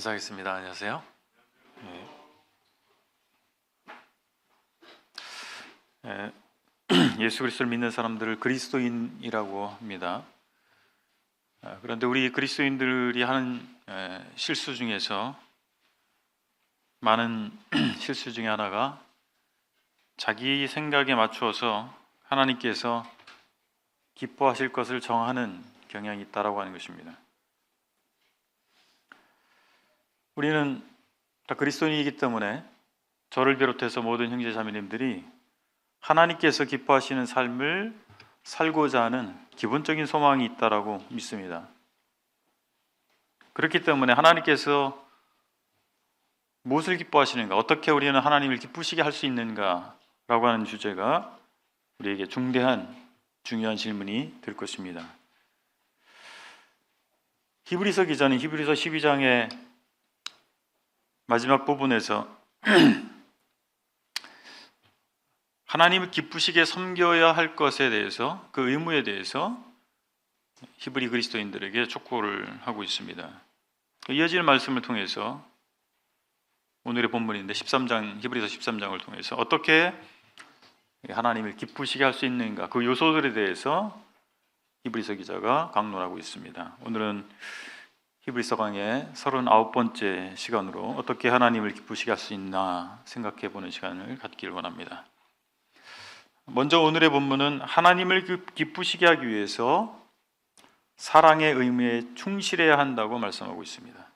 인사하겠습니다. 안녕하세요. 예, 예수 그리스도를 믿는 사람들을 그리스도인이라고 합니다. 그런데 우리 그리스도인들이 하는 실수 중에서 많은 실수 중에 하나가 자기 생각에 맞추어서 하나님께서 기뻐하실 것을 정하는 경향이 있다라고 하는 것입니다. 우리는 다 그리스도인이기 때문에 저를 비롯해서 모든 형제 자매님들이 하나님께서 기뻐하시는 삶을 살고자 하는 기본적인 소망이 있다라고 믿습니다. 그렇기 때문에 하나님께서 무엇을 기뻐하시는가, 어떻게 우리는 하나님을 기쁘시게 할 수 있는가라고 하는 주제가 우리에게 중요한 질문이 될 것입니다. 히브리서 기자는 히브리서 12장의 마지막 부분에서 하나님을 기쁘시게 섬겨야 할 것에 대해서, 그 의무에 대해서 히브리 그리스도인들에게 촉구를 하고 있습니다. 이어지는 말씀을 통해서 오늘의 본문인데 히브리서 13장을 통해서 어떻게 하나님을 기쁘시게 할 수 있는가, 그 요소들에 대해서 히브리서 기자가 강론하고 있습니다. 오늘은 히브리서 강의 39번째 시간으로 어떻게 하나님을 기쁘시게 할 수 있나 생각해 보는 시간을 갖기를 원합니다. 먼저 오늘의 본문은 하나님을 기쁘시게 하기 위해서 사랑의 의무에 충실해야 한다고 말씀하고 있습니다.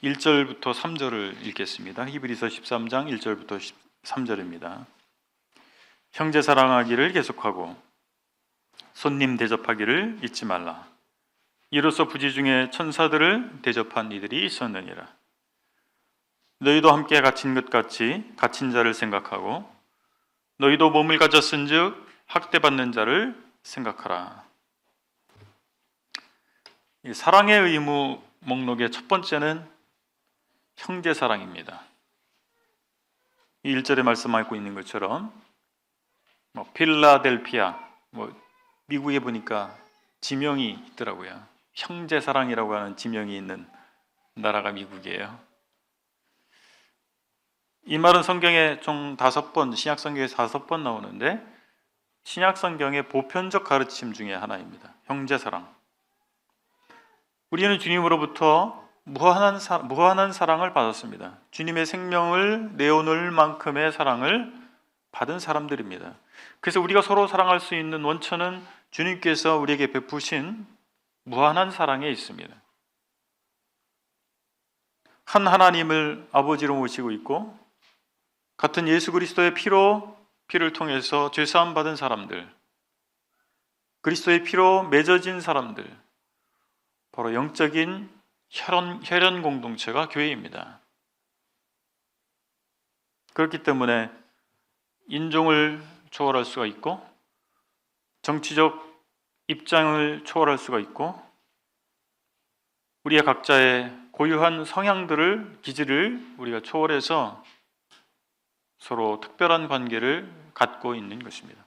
1절부터 3절을 읽겠습니다. 히브리서 13장 1절부터 3절입니다. 형제 사랑하기를 계속하고 손님 대접하기를 잊지 말라. 이로써 부지 중에 천사들을 대접한 이들이 있었느니라. 너희도 함께 갇힌 것 같이 갇힌 자를 생각하고 너희도 몸을 가졌은즉 학대받는 자를 생각하라. 이 사랑의 의무 목록의 첫 번째는 형제 사랑입니다. 이 1절에 말씀하고 있는 것처럼 필라델피아, 미국에 보니까 지명이 있더라고요. 형제 사랑이라고 하는 지명이 있는 나라가 미국이에요. 이 말은 성경에 총 5번, 신약 성경에서 5번 나오는데 신약 성경의 보편적 가르침 중에 하나입니다. 형제 사랑. 우리는 주님으로부터 무한한 사랑을 받았습니다. 주님의 생명을 내어놓을 만큼의 사랑을 받은 사람들입니다. 그래서 우리가 서로 사랑할 수 있는 원천은 주님께서 우리에게 베푸신 무한한 사랑에 있습니다. 한 하나님을 아버지로 모시고 있고 같은 예수 그리스도의 피를 통해서 죄사함 받은 사람들, 그리스도의 피로 맺어진 사람들, 바로 영적인 혈연 공동체가 교회입니다. 그렇기 때문에 인종을 초월할 수가 있고 정치적 입장을 초월할 수가 있고 우리의 각자의 고유한 성향들을, 기질을 우리가 초월해서 서로 특별한 관계를 갖고 있는 것입니다.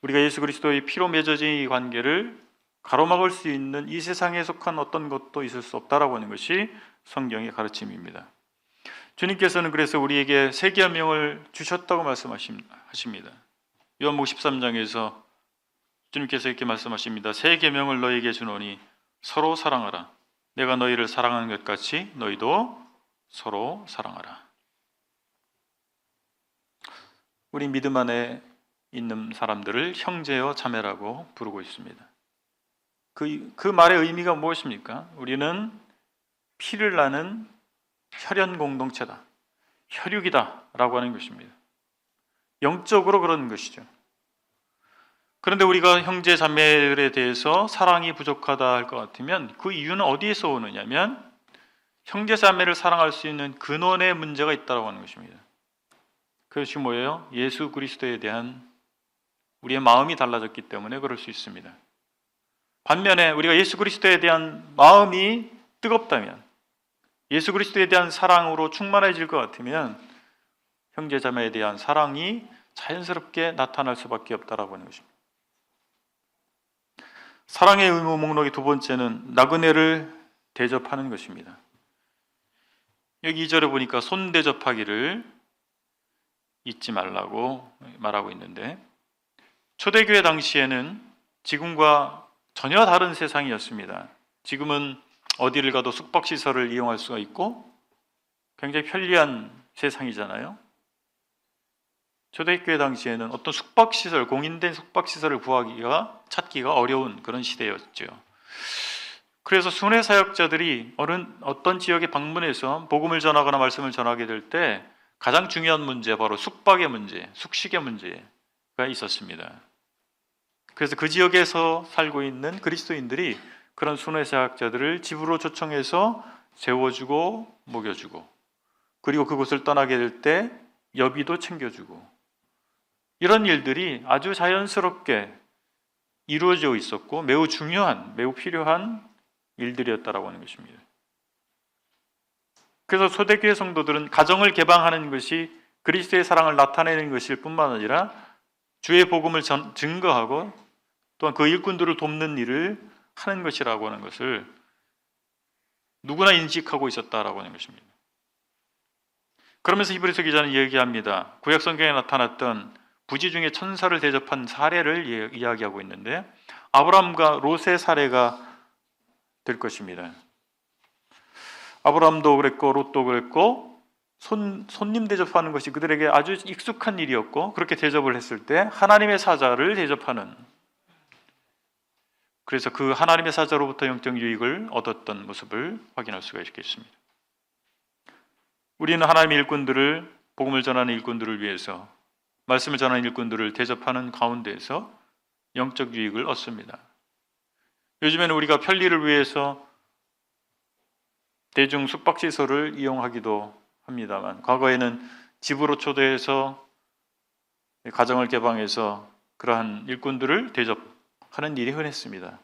우리가 예수 그리스도의 피로 맺어진 이 관계를 가로막을 수 있는 이 세상에 속한 어떤 것도 있을 수 없다라고 하는 것이 성경의 가르침입니다. 주님께서는 그래서 우리에게 새 계명을 주셨다고 말씀하십니다. 요한복음 13장에서 주님께서 이렇게 말씀하십니다. 새 계명을 너희에게 주노니 서로 사랑하라. 내가 너희를 사랑하는 것 같이 너희도 서로 사랑하라. 우리 믿음 안에 있는 사람들을 형제여 자매라고 부르고 있습니다. 그 말의 의미가 무엇입니까? 우리는 피를 나는 혈연 공동체다, 혈육이다 라고 하는 것입니다. 영적으로 그런 것이죠. 그런데 우리가 형제 자매들에 대해서 사랑이 부족하다 할 것 같으면 그 이유는 어디에서 오느냐면 형제 자매를 사랑할 수 있는 근원의 문제가 있다고 하는 것입니다. 그것이 뭐예요? 예수 그리스도에 대한 우리의 마음이 달라졌기 때문에 그럴 수 있습니다. 반면에 우리가 예수 그리스도에 대한 마음이 뜨겁다면, 예수 그리스도에 대한 사랑으로 충만해질 것 같으면 형제 자매에 대한 사랑이 자연스럽게 나타날 수밖에 없다라고 하는 것입니다. 사랑의 의무 목록의 두 번째는 나그네를 대접하는 것입니다. 여기 2절에 보니까 손 대접하기를 잊지 말라고 말하고 있는데, 초대교회 당시에는 지금과 전혀 다른 세상이었습니다. 지금은 어디를 가도 숙박시설을 이용할 수가 있고 굉장히 편리한 세상이잖아요. 초대교회 당시에는 어떤 숙박시설, 공인된 숙박시설을 찾기가 어려운 그런 시대였죠. 그래서 순회 사역자들이 어떤 지역에 방문해서 복음을 전하거나 말씀을 전하게 될 때 가장 중요한 문제, 바로 숙박의 문제, 숙식의 문제가 있었습니다. 그래서 그 지역에서 살고 있는 그리스도인들이 그런 순회 사역자들을 집으로 초청해서 재워주고 먹여주고, 그리고 그곳을 떠나게 될 때 여비도 챙겨주고, 이런 일들이 아주 자연스럽게 이루어져 있었고 매우 중요한, 매우 필요한 일들이었다라고 하는 것입니다. 그래서 초대교회 성도들은 가정을 개방하는 것이 그리스도의 사랑을 나타내는 것일 뿐만 아니라 주의 복음을 증거하고 또한 그 일꾼들을 돕는 일을 하는 것이라고 하는 것을 누구나 인식하고 있었다라고 하는 것입니다. 그러면서 히브리서 기자는 얘기합니다. 구약 성경에 나타났던 부지 중에 천사를 대접한 사례를 이야기하고 있는데, 아브라함과 롯의 사례가 될 것입니다. 아브라함도 그랬고 롯도 그랬고 손님 대접하는 것이 그들에게 아주 익숙한 일이었고, 그렇게 대접을 했을 때 하나님의 사자를 대접하는, 그래서 그 하나님의 사자로부터 영적 유익을 얻었던 모습을 확인할 수가 있겠습니다. 우리는 하나님의 일꾼들을, 복음을 전하는 일꾼들을 위해서, 말씀을 전하는 일꾼들을 대접하는 가운데에서 영적 유익을 얻습니다. 요즘에는 우리가 편리를 위해서 대중 숙박시설을 이용하기도 합니다만, 과거에는 집으로 초대해서 가정을 개방해서 그러한 일꾼들을 대접하는 일이 흔했습니다.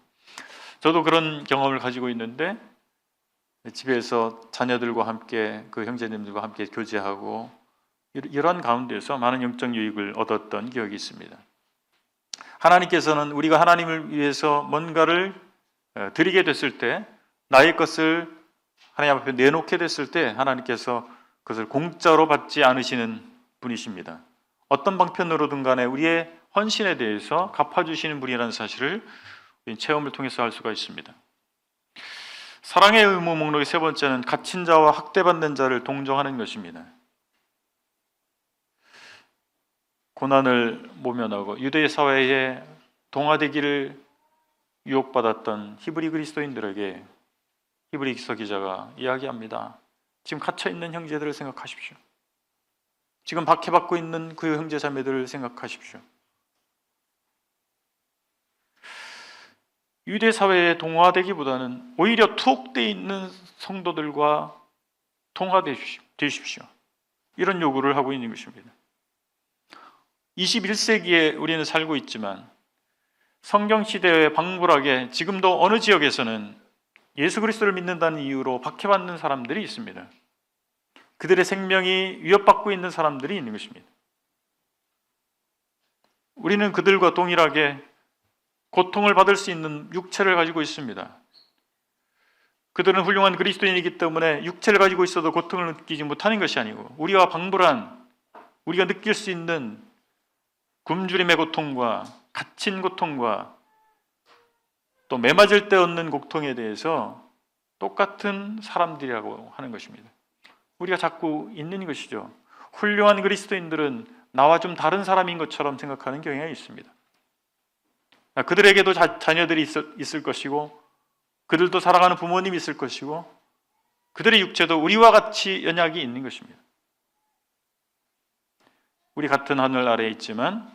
저도 그런 경험을 가지고 있는데, 집에서 자녀들과 함께, 그 형제님들과 함께 교제하고 이런 가운데서 많은 영적 유익을 얻었던 기억이 있습니다. 하나님께서는 우리가 하나님을 위해서 뭔가를 드리게 됐을 때, 나의 것을 하나님 앞에 내놓게 됐을 때 하나님께서 그것을 공짜로 받지 않으시는 분이십니다. 어떤 방편으로든 간에 우리의 헌신에 대해서 갚아주시는 분이라는 사실을 체험을 통해서 알 수가 있습니다. 사랑의 의무 목록의 세 번째는 갇힌 자와 학대받는 자를 동정하는 것입니다. 고난을 모면하고 유대 사회에 동화되기를 유혹받았던 히브리 그리스도인들에게 히브리서 기자가 이야기합니다. 지금 갇혀있는 형제들을 생각하십시오. 지금 박해받고 있는 그 형제 자매들을 생각하십시오. 유대 사회에 동화되기보다는 오히려 투옥되어 있는 성도들과 동화되십시오. 이런 요구를 하고 있는 것입니다. 21세기에 우리는 살고 있지만 성경 시대에 방불하게 지금도 어느 지역에서는 예수 그리스도를 믿는다는 이유로 박해받는 사람들이 있습니다. 그들의 생명이 위협받고 있는 사람들이 있는 것입니다. 우리는 그들과 동일하게 고통을 받을 수 있는 육체를 가지고 있습니다. 그들은 훌륭한 그리스도인이기 때문에 육체를 가지고 있어도 고통을 느끼지 못하는 것이 아니고, 우리와 방불한, 우리가 느낄 수 있는 굶주림의 고통과 갇힌 고통과 또 매맞을 데 없는 고통에 대해서 똑같은 사람들이라고 하는 것입니다. 우리가 자꾸 있는 것이죠. 훌륭한 그리스도인들은 나와 좀 다른 사람인 것처럼 생각하는 경향이 있습니다. 그들에게도 자녀들이 있을 것이고, 그들도 사랑하는 부모님이 있을 것이고, 그들의 육체도 우리와 같이 연약이 있는 것입니다. 우리 같은 하늘 아래에 있지만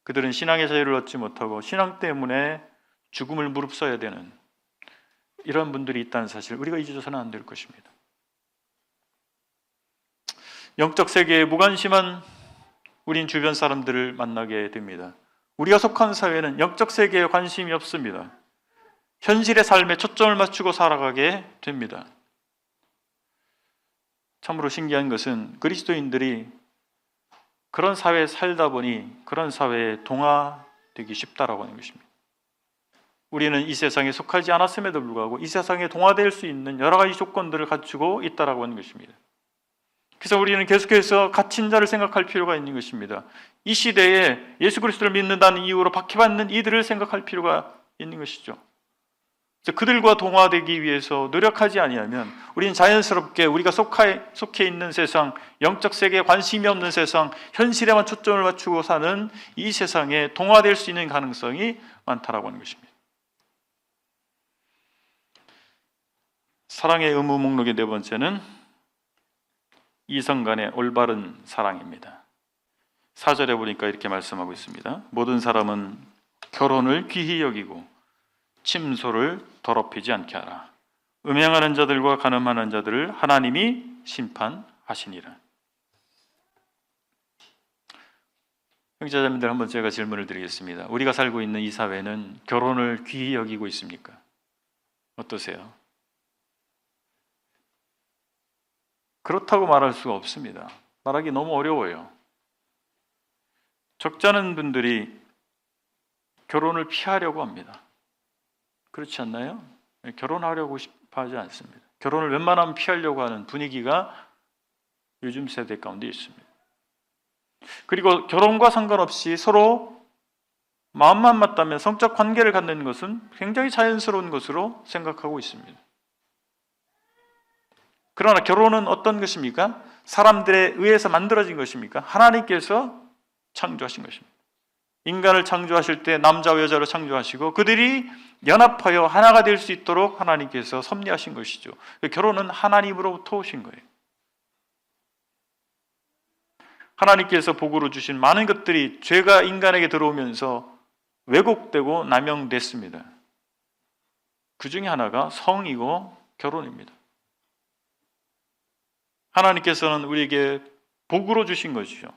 그들은 신앙의 자유를 얻지 못하고 신앙 때문에 죽음을 무릅써야 되는 이런 분들이 있다는 사실, 우리가 잊어서는 안 될 것입니다. 영적 세계에 무관심한 우린 주변 사람들을 만나게 됩니다. 우리가 속한 사회는 영적 세계에 관심이 없습니다. 현실의 삶에 초점을 맞추고 살아가게 됩니다. 참으로 신기한 것은 그리스도인들이 그런 사회에 살다 보니 그런 사회에 동화되기 쉽다라고 하는 것입니다. 우리는 이 세상에 속하지 않았음에도 불구하고 이 세상에 동화될 수 있는 여러 가지 조건들을 갖추고 있다라고 하는 것입니다. 그래서 우리는 계속해서 갇힌 자를 생각할 필요가 있는 것입니다. 이 시대에 예수 그리스도를 믿는다는 이유로 박해받는 이들을 생각할 필요가 있는 것이죠. 그래서 그들과 동화되기 위해서 노력하지 아니하면 우리는 자연스럽게 우리가 속해 있는 세상, 영적 세계에 관심이 없는 세상, 현실에만 초점을 맞추고 사는 이 세상에 동화될 수 있는 가능성이 많다라고 하는 것입니다. 사랑의 의무 목록의 네 번째는 이성 간의 올바른 사랑입니다. 4절에 보니까 이렇게 말씀하고 있습니다. 모든 사람은 결혼을 귀히 여기고 침소를 더럽히지 않게 하라. 음행하는 자들과 간음하는 자들을 하나님이 심판하시니라. 형제자매들, 한번 제가 질문을 드리겠습니다. 우리가 살고 있는 이 사회는 결혼을 귀히 여기고 있습니까? 어떠세요? 그렇다고 말할 수가 없습니다. 말하기 너무 어려워요. 적지 않은 분들이 결혼을 피하려고 합니다. 그렇지 않나요? 결혼하려고 싶어 하지 않습니다. 결혼을 웬만하면 피하려고 하는 분위기가 요즘 세대 가운데 있습니다. 그리고 결혼과 상관없이 서로 마음만 맞다면 성적 관계를 갖는 것은 굉장히 자연스러운 것으로 생각하고 있습니다. 그러나 결혼은 어떤 것입니까? 사람들에 의해서 만들어진 것입니까? 하나님께서 창조하신 것입니다. 인간을 창조하실 때 남자와 여자로 창조하시고 그들이 연합하여 하나가 될 수 있도록 하나님께서 섭리하신 것이죠. 결혼은 하나님으로부터 오신 거예요. 하나님께서 복으로 주신 많은 것들이 죄가 인간에게 들어오면서 왜곡되고 남용됐습니다. 그 중에 하나가 성이고 결혼입니다. 하나님께서는 우리에게 복으로 주신 것이죠.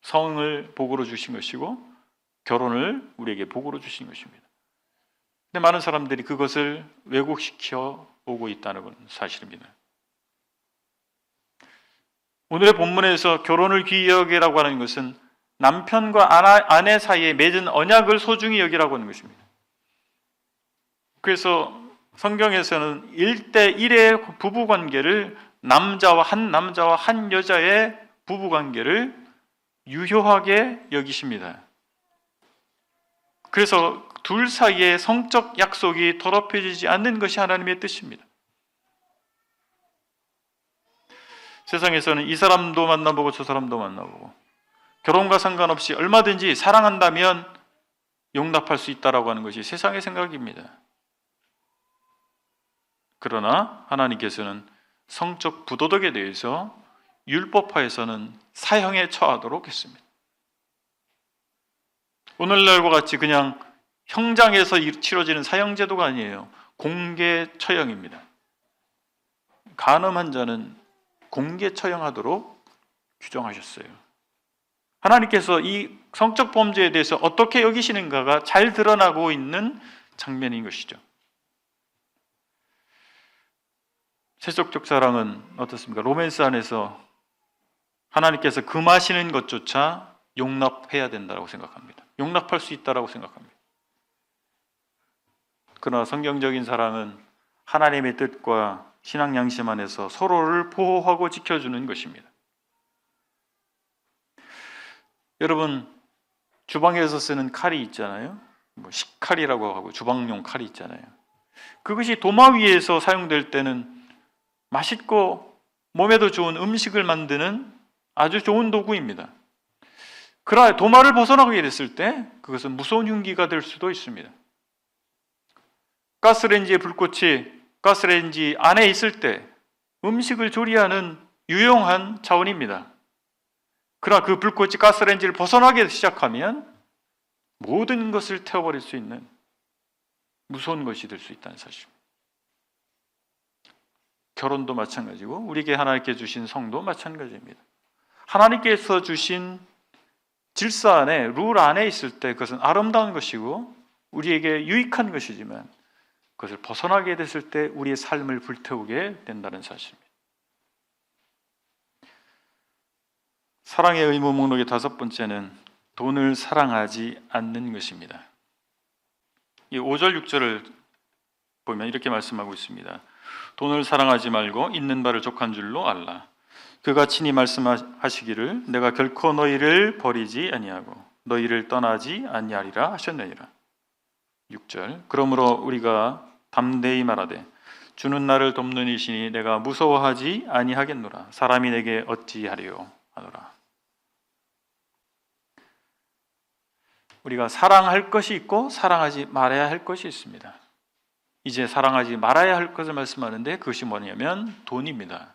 성을 복으로 주신 것이고 결혼을 우리에게 복으로 주신 것입니다. 근데 많은 사람들이 그것을 왜곡시켜 오고 있다는 건 사실입니다. 오늘의 본문에서 결혼을 귀히 여기라고 하는 것은 남편과 아내 사이에 맺은 언약을 소중히 여기라고 하는 것입니다. 그래서 성경에서는 1대1의 부부관계를 남자와 한 여자의 부부관계를 유효하게 여기십니다. 그래서 둘 사이의 성적 약속이 더럽혀지지 않는 것이 하나님의 뜻입니다. 세상에서는 이 사람도 만나보고 저 사람도 만나보고 결혼과 상관없이 얼마든지 사랑한다면 용납할 수 있다라고 하는 것이 세상의 생각입니다. 그러나 하나님께서는 성적 부도덕에 대해서 율법화에서는 사형에 처하도록 했습니다. 오늘날과 같이 그냥 형장에서 치러지는 사형제도가 아니에요. 공개 처형입니다. 간음한 자는 공개 처형하도록 규정하셨어요. 하나님께서 이 성적 범죄에 대해서 어떻게 여기시는가가 잘 드러나고 있는 장면인 것이죠. 세속적 사랑은 어떻습니까? 로맨스 안에서 하나님께서 금하시는 것조차 용납해야 된다고 생각합니다. 용납할 수 있다고 생각합니다. 그러나 성경적인 사랑은 하나님의 뜻과 신앙 양심 안에서 서로를 보호하고 지켜주는 것입니다. 여러분, 주방에서 쓰는 칼이 있잖아요. 식칼이라고 하고 주방용 칼이 있잖아요. 그것이 도마 위에서 사용될 때는 맛있고 몸에도 좋은 음식을 만드는 아주 좋은 도구입니다. 그러나 도마를 벗어나게 됐을 때 그것은 무서운 흉기가 될 수도 있습니다. 가스레인지의 불꽃이 가스레인지 안에 있을 때 음식을 조리하는 유용한 자원입니다. 그러나 그 불꽃이 가스레인지를 벗어나기 시작하면 모든 것을 태워버릴 수 있는 무서운 것이 될 수 있다는 사실입니다. 결혼도 마찬가지고 우리에게 하나님께 주신 성도 마찬가지입니다. 하나님께서 주신 질서 안에, 룰 안에 있을 때 그것은 아름다운 것이고 우리에게 유익한 것이지만 그것을 벗어나게 됐을 때 우리의 삶을 불태우게 된다는 사실입니다. 사랑의 의무 목록의 5번째는 돈을 사랑하지 않는 것입니다. 이 5절 6절을 보면 이렇게 말씀하고 있습니다. 돈을 사랑하지 말고 있는 바를 족한 줄로 알라. 그가 친히 말씀하시기를 내가 결코 너희를 버리지 아니하고 너희를 떠나지 아니하리라 하셨느니라. 6절 그러므로 우리가 담대히 말하되 주는 나를 돕는 이시니 내가 무서워하지 아니하겠노라. 사람이 내게 어찌하리요 하노라. 우리가 사랑할 것이 있고 사랑하지 말아야 할 것이 있습니다. 이제 사랑하지 말아야 할 것을 말씀하는데 그것이 뭐냐면 돈입니다.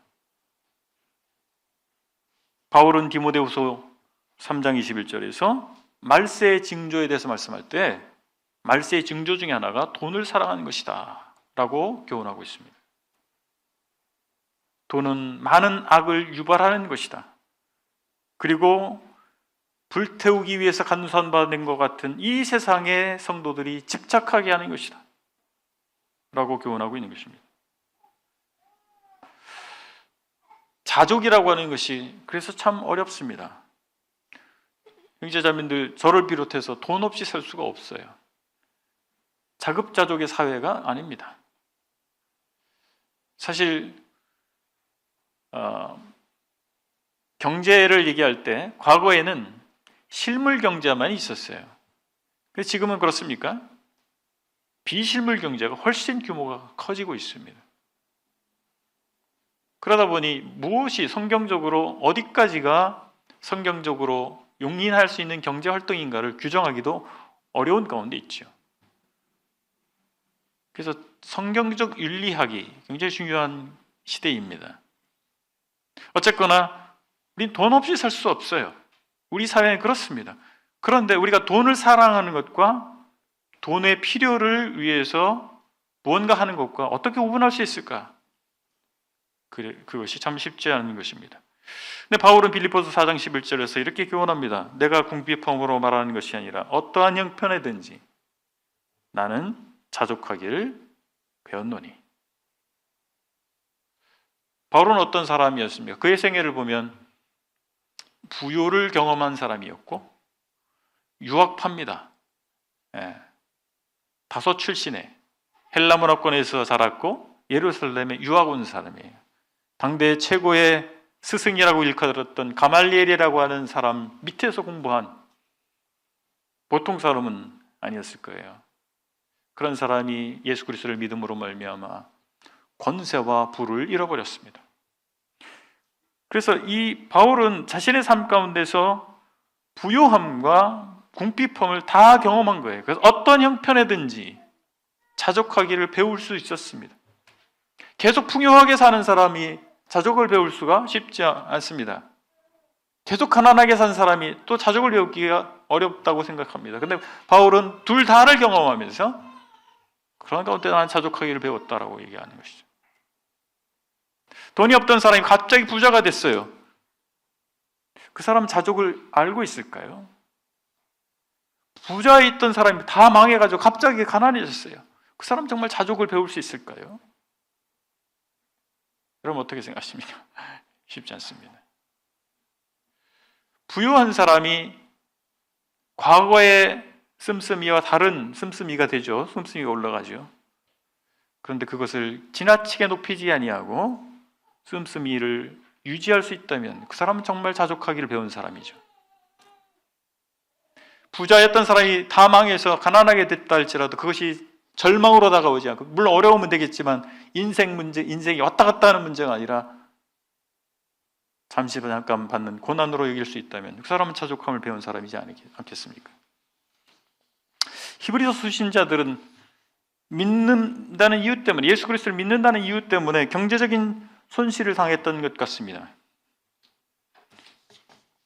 바울은 디모데후서 3장 21절에서 말세의 징조에 대해서 말씀할 때 말세의 징조 중에 하나가 돈을 사랑하는 것이다 라고 교훈하고 있습니다. 돈은 많은 악을 유발하는 것이다. 그리고 불태우기 위해서 간수받는 것 같은 이 세상의 성도들이 집착하게 하는 것이다 라고 교훈하고 있는 것입니다. 자족이라고 하는 것이 그래서 참 어렵습니다. 형제자매들, 저를 비롯해서 돈 없이 살 수가 없어요. 자급자족의 사회가 아닙니다. 사실 경제를 얘기할 때 과거에는 실물 경제만 있었어요. 그래서 지금은 그렇습니까? 비실물 경제가 훨씬 규모가 커지고 있습니다. 그러다 보니 무엇이 성경적으로 어디까지가 성경적으로 용인할 수 있는 경제 활동인가를 규정하기도 어려운 가운데 있죠. 그래서 성경적 윤리학이 굉장히 중요한 시대입니다. 어쨌거나 우린 돈 없이 살 수 없어요. 우리 사회는 그렇습니다. 그런데 우리가 돈을 사랑하는 것과 돈의 필요를 위해서 무언가 하는 것과 어떻게 구분할 수 있을까? 그것이 참 쉽지 않은 것입니다. 근데 바울은 빌립보서 4장 11절에서 이렇게 교훈합니다. 내가 궁핍함으로 말하는 것이 아니라 어떠한 형편에든지 나는 자족하기를 배웠노니. 바울은 어떤 사람이었습니까? 그의 생애를 보면 부요를 경험한 사람이었고 유학파입니다. 다소 출신의 헬라 문화권에서 자랐고 예루살렘에 유학 온 사람이에요. 당대 최고의 스승이라고 일컬었던 가말리엘이라고 하는 사람 밑에서 공부한 보통 사람은 아니었을 거예요. 그런 사람이 예수 그리스도를 믿음으로 말미암아 권세와 부를 잃어버렸습니다. 그래서 이 바울은 자신의 삶 가운데서 부요함과 궁핍함을 다 경험한 거예요. 그래서 어떤 형편에든지 자족하기를 배울 수 있었습니다. 계속 풍요하게 사는 사람이 자족을 배울 수가 쉽지 않습니다. 계속 가난하게 산 사람이 또 자족을 배우기가 어렵다고 생각합니다. 그런데 바울은 둘 다를 경험하면서 그런 가운데 나는 자족하기를 배웠다라고 얘기하는 것이죠. 돈이 없던 사람이 갑자기 부자가 됐어요. 그 사람 자족을 알고 있을까요? 부자에 있던 사람이 다 망해가지고 갑자기 가난해졌어요. 그 사람 정말 자족을 배울 수 있을까요? 여러분 어떻게 생각하십니까? 쉽지 않습니다. 부유한 사람이 과거의 씀씀이와 다른 씀씀이가 되죠. 씀씀이가 올라가죠. 그런데 그것을 지나치게 높이지 아니하고 씀씀이를 유지할 수 있다면 그 사람은 정말 자족하기를 배운 사람이죠. 부자였던 사람이 다 망해서 가난하게 됐다 할지라도 그것이 절망으로 다가오지 않고, 물론 어려우면 되겠지만 인생 문제, 인생이 왔다 갔다 하는 문제가 아니라 잠시 잠깐 받는 고난으로 여길 수 있다면 그 사람은 자족함을 배운 사람이지 않겠습니까? 히브리서 수신자들은 믿는다는 이유 때문에, 예수 그리스도를 믿는다는 이유 때문에 경제적인 손실을 당했던 것 같습니다.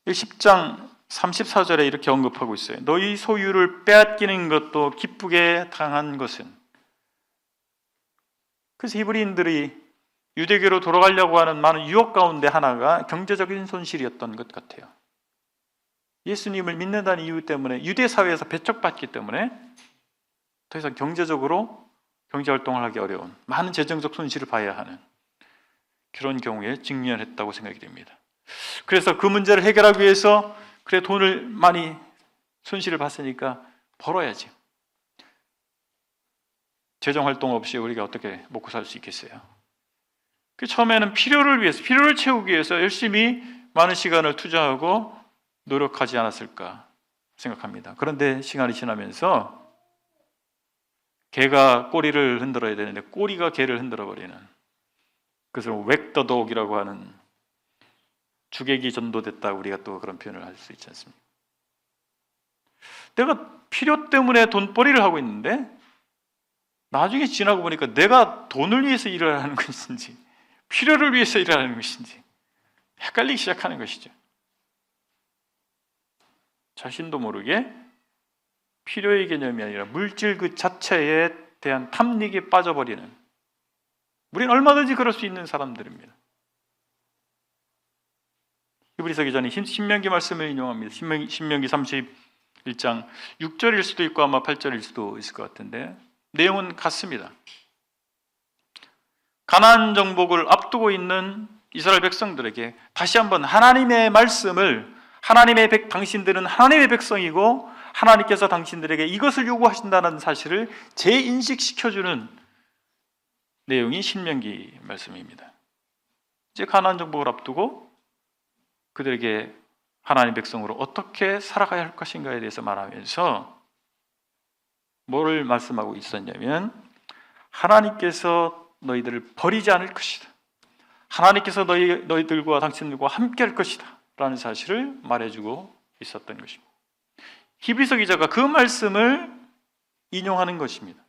10장 34절에 이렇게 언급하고 있어요. 너희 소유를 빼앗기는 것도 기쁘게 당한 것은. 그래서 히브리인들이 유대교로 돌아가려고 하는 많은 유혹 가운데 하나가 경제적인 손실이었던 것 같아요. 예수님을 믿는다는 이유 때문에 유대 사회에서 배척받기 때문에 더 이상 경제적으로 경제활동을 하기 어려운, 많은 재정적 손실을 봐야 하는 그런 경우에 직면했다고 생각이 됩니다. 그래서 그 문제를 해결하기 위해서 그래 돈을 많이 손실을 봤으니까 벌어야지. 재정 활동 없이 우리가 어떻게 먹고 살 수 있겠어요? 그 처음에는 필요를 위해서, 필요를 채우기 위해서 열심히 많은 시간을 투자하고 노력하지 않았을까 생각합니다. 그런데 시간이 지나면서 개가 꼬리를 흔들어야 되는데 꼬리가 개를 흔들어 버리는, 그래서 웩더독이라고 하는, 주객이 전도됐다, 우리가 또 그런 표현을 할 수 있지 않습니까? 내가 필요 때문에 돈벌이를 하고 있는데 나중에 지나고 보니까 내가 돈을 위해서 일을 하는 것인지 필요를 위해서 일을 하는 것인지 헷갈리기 시작하는 것이죠. 자신도 모르게 필요의 개념이 아니라 물질 그 자체에 대한 탐닉에 빠져버리는, 우리는 얼마든지 그럴 수 있는 사람들입니다. 히브리서 기자는 신명기 말씀을 인용합니다. 신명기 31장 6절일 수도 있고 아마 8절일 수도 있을 것 같은데 내용은 같습니다. 가나안 정복을 앞두고 있는 이스라엘 백성들에게 다시 한번 하나님의 말씀을, 당신들은 하나님의 백성이고 하나님께서 당신들에게 이것을 요구하신다는 사실을 재인식시켜주는 내용이 신명기 말씀입니다. 이제 가나안 정복을 앞두고 그들에게 하나님 백성으로 어떻게 살아가야 할 것인가에 대해서 말하면서 뭐를 말씀하고 있었냐면, 하나님께서 너희들을 버리지 않을 것이다, 하나님께서 너희들과 당신들과 함께 할 것이다 라는 사실을 말해주고 있었던 것입니다. 히브리서 기자가 그 말씀을 인용하는 것입니다.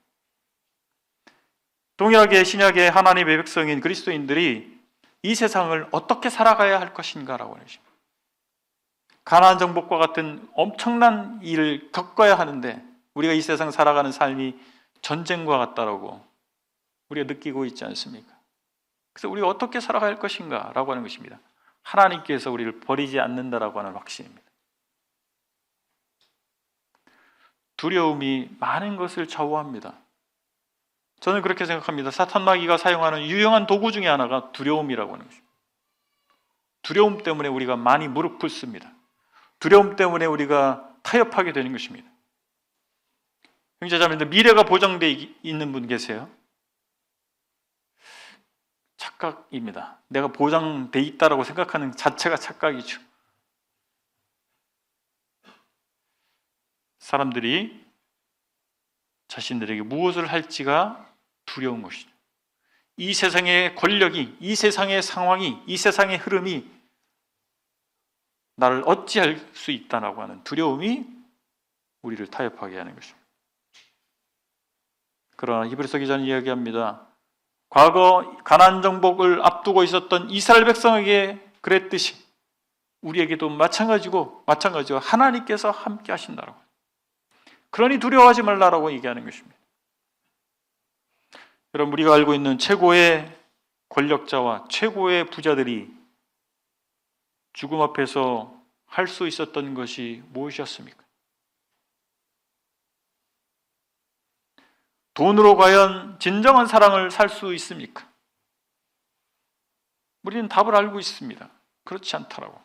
동일하게 신약의 하나님의 백성인 그리스도인들이 이 세상을 어떻게 살아가야 할 것인가라고 하는 것입니다. 가나안 정복과 같은 엄청난 일을 겪어야 하는데 우리가 이 세상 살아가는 삶이 전쟁과 같다라고 우리가 느끼고 있지 않습니까? 그래서 우리가 어떻게 살아가야 할 것인가 라고 하는 것입니다. 하나님께서 우리를 버리지 않는다라고 하는 확신입니다. 두려움이 많은 것을 좌우합니다. 저는 그렇게 생각합니다. 사탄마귀가 사용하는 유용한 도구 중에 하나가 두려움이라고 하는 것입니다. 두려움 때문에 우리가 많이 무릎 꿇습니다. 두려움 때문에 우리가 타협하게 되는 것입니다. 형제자매들, 미래가 보장되어 있는 분 계세요? 착각입니다. 내가 보장되어 있다고 생각하는 자체가 착각이죠. 사람들이 자신들에게 무엇을 할지가 두려운 것이죠. 이 세상의 권력이, 이 세상의 상황이, 이 세상의 흐름이 나를 어찌할 수 있다라고 하는 두려움이 우리를 타협하게 하는 것입니다. 그러나 히브리서 기자는 이야기합니다. 과거 가나안 정복을 앞두고 있었던 이스라엘 백성에게 그랬듯이 우리에게도 마찬가지고 하나님께서 함께 하신다라고. 그러니 두려워하지 말라라고 얘기하는 것입니다. 여러분, 우리가 알고 있는 최고의 권력자와 최고의 부자들이 죽음 앞에서 할 수 있었던 것이 무엇이었습니까? 돈으로 과연 진정한 사랑을 살 수 있습니까? 우리는 답을 알고 있습니다. 그렇지 않다라고.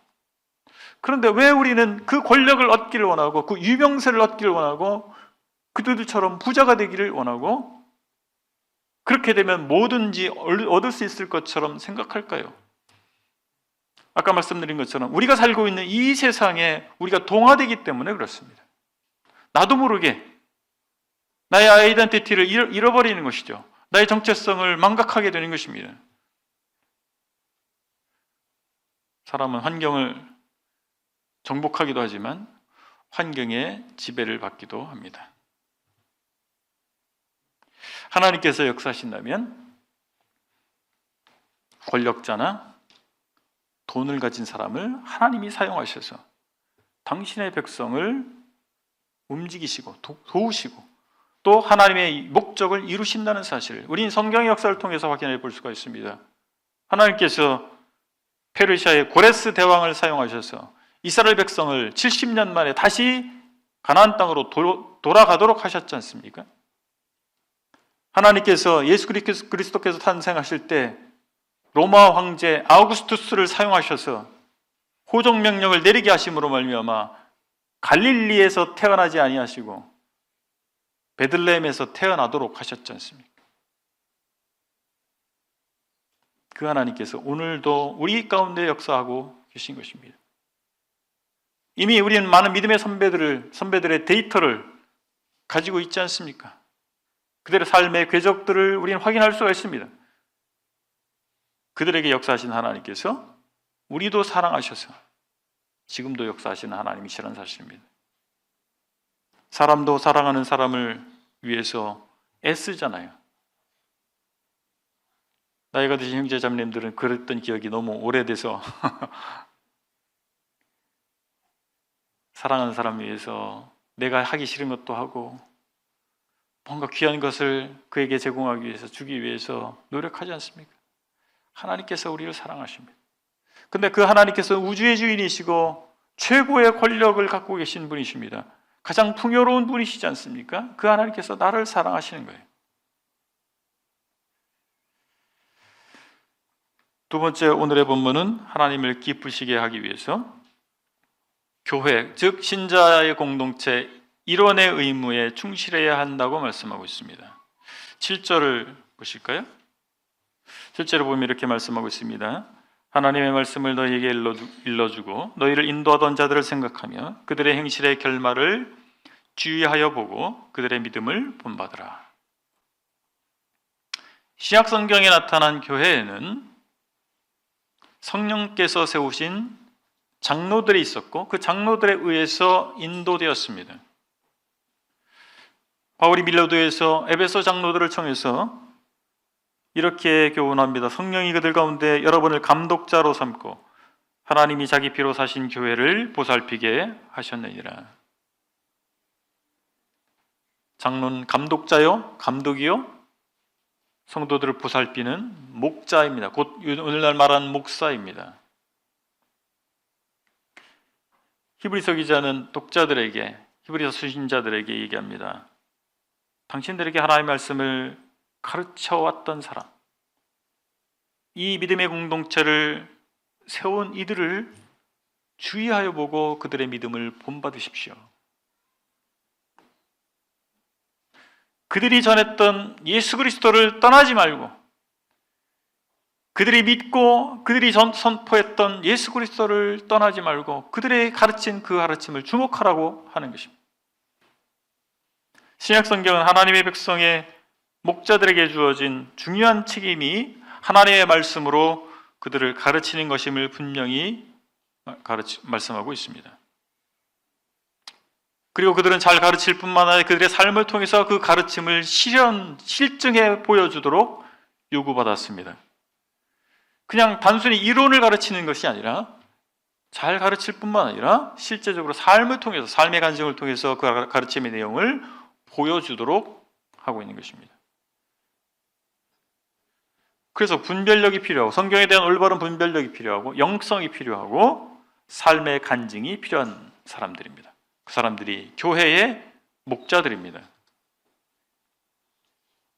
그런데 왜 우리는 그 권력을 얻기를 원하고 그 유명세를 얻기를 원하고 그들처럼 부자가 되기를 원하고 그렇게 되면 뭐든지 얻을 수 있을 것처럼 생각할까요? 아까 말씀드린 것처럼 우리가 살고 있는 이 세상에 우리가 동화되기 때문에 그렇습니다. 나도 모르게 나의 아이덴티티를 잃어버리는 것이죠. 나의 정체성을 망각하게 되는 것입니다. 사람은 환경을 정복하기도 하지만 환경의 지배를 받기도 합니다. 하나님께서 역사하신다면 권력자나 돈을 가진 사람을 하나님이 사용하셔서 당신의 백성을 움직이시고 도우시고 또 하나님의 목적을 이루신다는 사실을 우리는 성경의 역사를 통해서 확인해 볼 수가 있습니다. 하나님께서 페르시아의 고레스 대왕을 사용하셔서 이스라엘 백성을 70년 만에 다시 가나안 땅으로 돌아가도록 하셨지 않습니까? 하나님께서 예수 그리스도께서 탄생하실 때 로마 황제 아우구스투스를 사용하셔서 호종명령을 내리게 하심으로 말미암아 갈릴리에서 태어나지 아니하시고 베들레헴에서 태어나도록 하셨지 않습니까? 그 하나님께서 오늘도 우리 가운데 역사하고 계신 것입니다. 이미 우리는 많은 믿음의 선배들의 데이터를 가지고 있지 않습니까? 그들의 삶의 궤적들을 우리는 확인할 수가 있습니다. 그들에게 역사하신 하나님께서 우리도 사랑하셔서 지금도 역사하시는 하나님이시라는 사실입니다. 사람도 사랑하는 사람을 위해서 애쓰잖아요. 나이가 드신 형제 자매님들은 그랬던 기억이 너무 오래돼서 사랑하는 사람을 위해서 내가 하기 싫은 것도 하고 뭔가 귀한 것을 그에게 제공하기 위해서, 주기 위해서 노력하지 않습니까? 하나님께서 우리를 사랑하십니다. 근데 그 하나님께서 우주의 주인이시고 최고의 권력을 갖고 계신 분이십니다. 가장 풍요로운 분이시지 않습니까? 그 하나님께서 나를 사랑하시는 거예요. 두 번째, 오늘의 본문은 하나님을 기쁘시게 하기 위해서 교회, 즉 신자의 공동체 일원의 의무에 충실해야 한다고 말씀하고 있습니다. 7절을 보실까요? 7절을 보면 이렇게 말씀하고 있습니다. 하나님의 말씀을 너희에게 일러주고 너희를 인도하던 자들을 생각하며 그들의 행실의 결말을 주의하여 보고 그들의 믿음을 본받으라. 신약 성경에 나타난 교회에는 성령께서 세우신 장로들이 있었고 그 장로들에 의해서 인도되었습니다. 바울이 밀라도에서 에베소 장로들을 청해서 이렇게 교훈합니다. 성령이 그들 가운데 여러분을 감독자로 삼고 하나님이 자기 피로 사신 교회를 보살피게 하셨느니라. 장로는 감독자요? 감독이요? 성도들을 보살피는 목자입니다. 곧 오늘날 말하는 목사입니다. 히브리서 기자는 독자들에게, 히브리서 수신자들에게 얘기합니다. 당신들에게 하나님의 말씀을 가르쳐왔던 사람, 이 믿음의 공동체를 세운 이들을 주의하여 보고 그들의 믿음을 본받으십시오. 그들이 전했던 예수 그리스도를 떠나지 말고 그들이 믿고 그들이 선포했던 예수 그리스도를 떠나지 말고 그들의 가르친 그 가르침을 주목하라고 하는 것입니다. 신약 성경은 하나님의 백성의 목자들에게 주어진 중요한 책임이 하나님의 말씀으로 그들을 가르치는 것임을 분명히 말씀하고 있습니다. 그리고 그들은 잘 가르칠 뿐만 아니라 그들의 삶을 통해서 그 가르침을 실증해 보여주도록 요구받았습니다. 그냥 단순히 이론을 가르치는 것이 아니라 잘 가르칠 뿐만 아니라 실제적으로 삶을 통해서, 삶의 간증을 통해서 그 가르침의 내용을 보여주도록 하고 있는 것입니다. 그래서 분별력이 필요하고 성경에 대한 올바른 분별력이 필요하고 영성이 필요하고 삶의 간증이 필요한 사람들입니다. 그 사람들이 교회의 목자들입니다.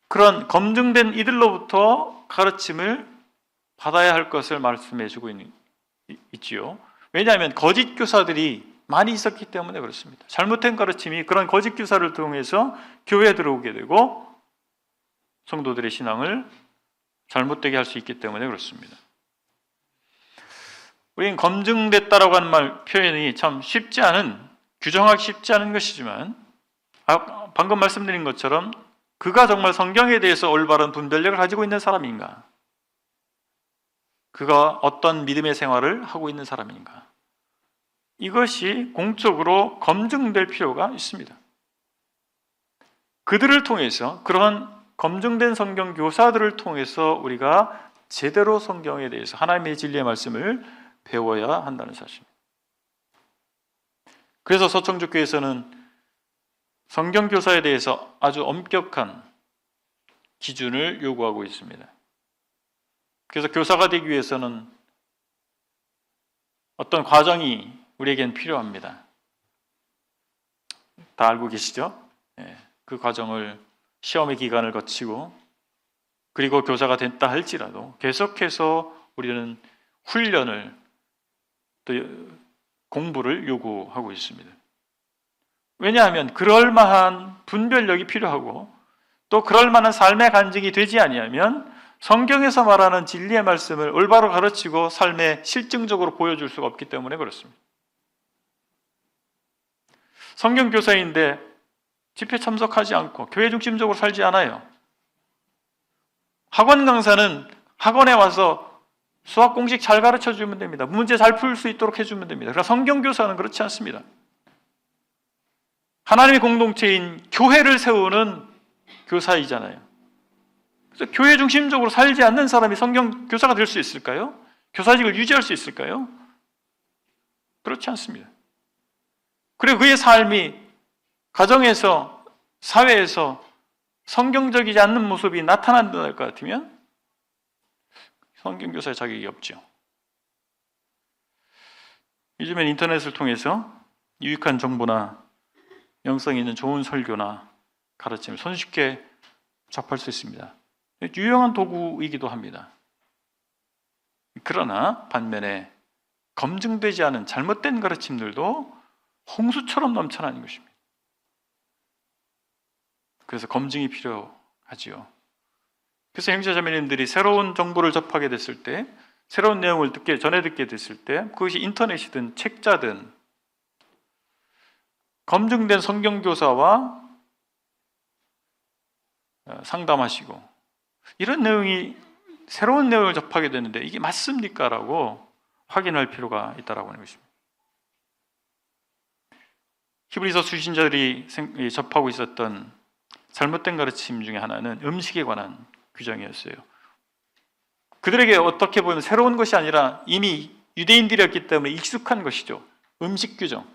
그런 검증된 이들로부터 가르침을 받아야 할 것을 말씀해 주고 있지요. 왜냐하면 거짓 교사들이 많이 있었기 때문에 그렇습니다. 잘못된 가르침이 그런 거짓 교사를 통해서 교회에 들어오게 되고 성도들의 신앙을 잘못되게 할 수 있기 때문에 그렇습니다. 우리는 검증됐다라고 하는 표현이 참 규정하기 쉽지 않은 것이지만 방금 말씀드린 것처럼 그가 정말 성경에 대해서 올바른 분별력을 가지고 있는 사람인가? 그가 어떤 믿음의 생활을 하고 있는 사람인가? 이것이 공적으로 검증될 필요가 있습니다. 그들을 통해서, 그런 검증된 성경 교사들을 통해서 우리가 제대로 성경에 대해서 하나님의 진리의 말씀을 배워야 한다는 사실입니다. 그래서 서청주교에서는 성경 교사에 대해서 아주 엄격한 기준을 요구하고 있습니다. 그래서 교사가 되기 위해서는 어떤 과정이 우리에겐 필요합니다. 다 알고 계시죠? 그 과정을 시험의 기간을 거치고 그리고 교사가 됐다 할지라도 계속해서 우리는 훈련을 또 공부를 요구하고 있습니다. 왜냐하면 그럴만한 분별력이 필요하고 또 그럴만한 삶의 간증이 되지 아니하면 성경에서 말하는 진리의 말씀을 올바로 가르치고 삶에 실증적으로 보여줄 수가 없기 때문에 그렇습니다. 성경교사인데 집회 참석하지 않고 교회 중심적으로 살지 않아요. 학원 강사는 학원에 와서 수학 공식 잘 가르쳐주면 됩니다. 문제 잘 풀 수 있도록 해주면 됩니다. 그러나 성경교사는 그렇지 않습니다. 하나님의 공동체인 교회를 세우는 교사이잖아요. 그래서 교회 중심적으로 살지 않는 사람이 성경교사가 될 수 있을까요? 교사직을 유지할 수 있을까요? 그렇지 않습니다. 그리고 그의 삶이 가정에서, 사회에서 성경적이지 않는 모습이 나타난다 할 것 같으면 성경교사의 자격이 없죠. 요즘엔 인터넷을 통해서 유익한 정보나 영성 있는 좋은 설교나 가르침을 손쉽게 접할 수 있습니다. 유용한 도구이기도 합니다. 그러나 반면에 검증되지 않은 잘못된 가르침들도 홍수처럼 넘쳐나는 것입니다. 그래서 검증이 필요하지요. 그래서 형제자매님들이 새로운 정보를 접하게 됐을 때, 새로운 내용을 전해 듣게 됐을 때, 그것이 인터넷이든 책자든 검증된 성경교사와 상담하시고 이런 내용이 새로운 내용을 접하게 되는데 이게 맞습니까? 라고 확인할 필요가 있다고 하는 것입니다. 히브리서 수신자들이 접하고 있었던 잘못된 가르침 중에 하나는 음식에 관한 규정이었어요. 그들에게 어떻게 보면 새로운 것이 아니라 이미 유대인들이었기 때문에 익숙한 것이죠. 음식 규정.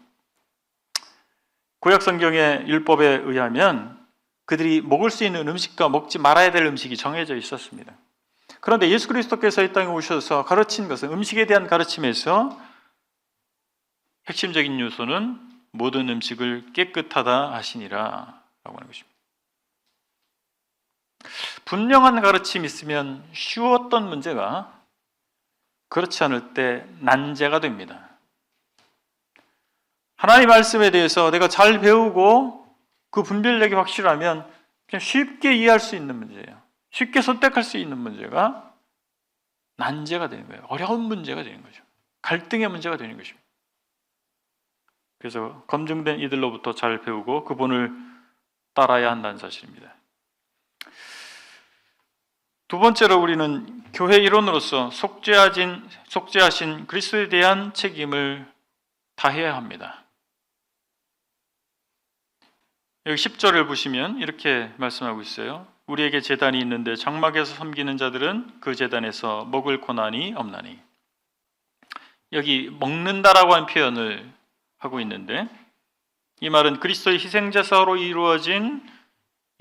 구약 성경의 율법에 의하면 그들이 먹을 수 있는 음식과 먹지 말아야 될 음식이 정해져 있었습니다. 그런데 예수 그리스도께서 이 땅에 오셔서 가르친 것은, 음식에 대한 가르침에서 핵심적인 요소는 모든 음식을 깨끗하다 하시니라 라고 하는 것입니다. 분명한 가르침이 있으면 쉬웠던 문제가 그렇지 않을 때 난제가 됩니다. 하나님의 말씀에 대해서 내가 잘 배우고 그 분별력이 확실하면 그냥 쉽게 이해할 수 있는 문제예요. 쉽게 선택할 수 있는 문제가 난제가 되는 거예요. 어려운 문제가 되는 거죠. 갈등의 문제가 되는 것입니다. 그래서 검증된 이들로부터 잘 배우고 그분을 따라야 한다는 사실입니다. 두 번째로 우리는 교회 일원으로서 속죄하신 그리스도에 대한 책임을 다해야 합니다. 여기 10절을 보시면 이렇게 말씀하고 있어요. 우리에게 제단이 있는데 장막에서 섬기는 자들은 그 제단에서 먹을 고난이 없나니. 여기 먹는다라고 하는 표현을 하고 있는데 이 말은 그리스도의 희생제사로 이루어진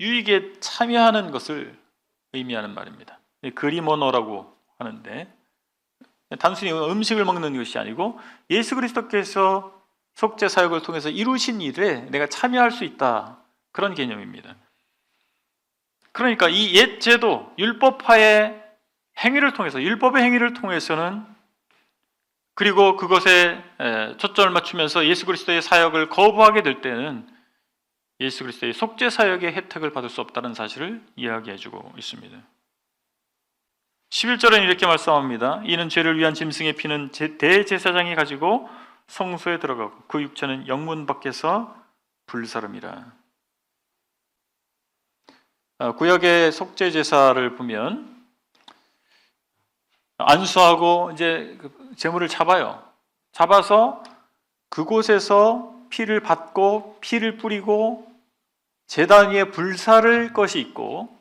유익에 참여하는 것을 의미하는 말입니다. 그리모노라고 하는데 단순히 음식을 먹는 것이 아니고 예수 그리스도께서 속죄 사역을 통해서 이루신 일에 내가 참여할 수 있다, 그런 개념입니다. 그러니까 이 옛 제도, 율법의 행위를 통해서는 그리고 그것에 초점을 맞추면서 예수 그리스도의 사역을 거부하게 될 때는 예수 그리스도의 속죄 사역의 혜택을 받을 수 없다는 사실을 이야기해주고 있습니다. 11절은 이렇게 말씀합니다. 이는 죄를 위한 짐승의 피는 대제사장이 가지고 성소에 들어가고 그 육체는 영문 밖에서 불사름이라. 구약의 속죄 제사를 보면 안수하고 이제 제물을 잡아서 그곳에서 피를 받고 피를 뿌리고 제단 위에 불사를 것이 있고